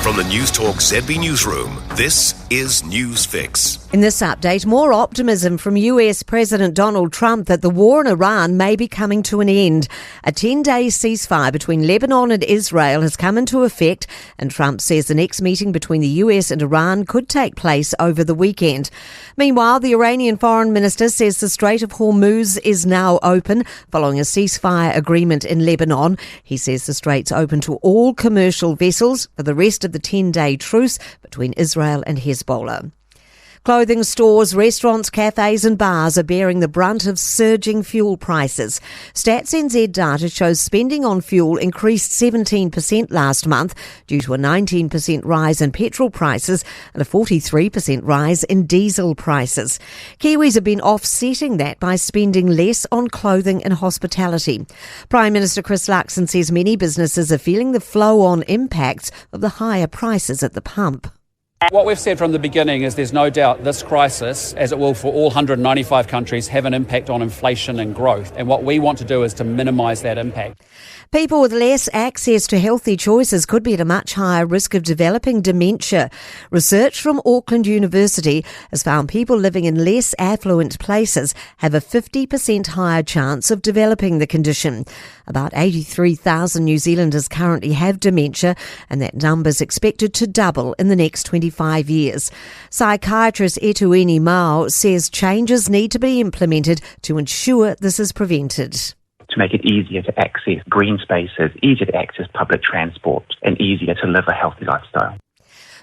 From the Newstalk ZB newsroom, this is News Fix. In this update, more optimism from US President Donald Trump that the war in Iran may be coming to an end. A 10-day ceasefire between Lebanon and Israel has come into effect, and Trump says the next meeting between the US and Iran could take place over the weekend. Meanwhile, the Iranian foreign minister says the Strait of Hormuz is now open following a ceasefire agreement in Lebanon. He says the strait's open to all commercial vessels for the rest of the 10-day truce between Israel and Hezbollah. Clothing stores, restaurants, cafes and bars are bearing the brunt of surging fuel prices. Stats NZ data shows spending on fuel increased 17% last month due to a 19% rise in petrol prices and a 43% rise in diesel prices. Kiwis have been offsetting that by spending less on clothing and hospitality. Prime Minister Chris Luxon says many businesses are feeling the flow-on impacts of the higher prices at the pump. What we've said from the beginning is there's no doubt this crisis, as it will for all 195 countries, have an impact on inflation and growth. And what we want to do is to minimise that impact. People with less access to healthy choices could be at a much higher risk of developing dementia. Research from Auckland University has found people living in less affluent places have a 50% higher chance of developing the condition. About 83,000 New Zealanders currently have dementia, and that number is expected to double in the next 25 years. Psychiatrist Etuini Mao says changes need to be implemented to ensure this is prevented. To make it easier to access green spaces, easier to access public transport, and easier to live a healthy lifestyle.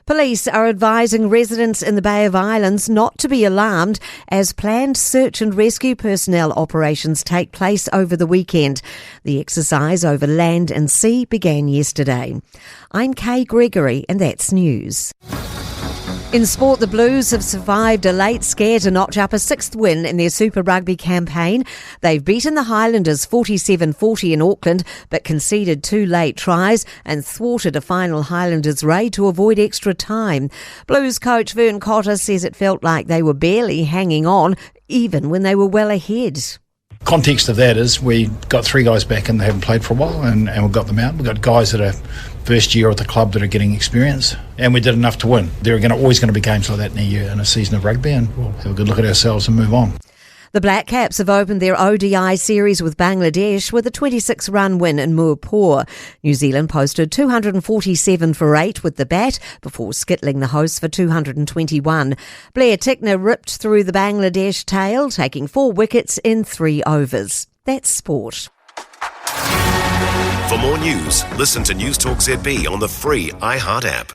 Police are advising residents in the Bay of Islands not to be alarmed as planned search and rescue personnel operations take place over the weekend. The exercise over land and sea began yesterday. I'm Kay Gregory, and that's news. In sport, the Blues have survived a late scare to notch up a sixth win in their Super Rugby campaign. They've beaten the Highlanders 47-40 in Auckland, but conceded 2 late tries and thwarted a final Highlanders raid to avoid extra time. Blues coach Vern Cotter says it felt like they were barely hanging on, even when they were well ahead. Context of that is we got 3 guys back and they haven't played for a while, and we got them out. We've got guys that are first year at the club that are getting experience, and we did enough to win. There are always going to be games like that in a season of rugby, and we'll have a good look at ourselves and move on. The Black Caps have opened their ODI series with Bangladesh with a 26-run win in Murpur. New Zealand posted 247 for 8 with the bat before skittling the hosts for 221. Blair Tickner ripped through the Bangladesh tail, taking 4 wickets in 3 overs. That's sport. For more news, listen to Newstalk ZB on the free iHeart app.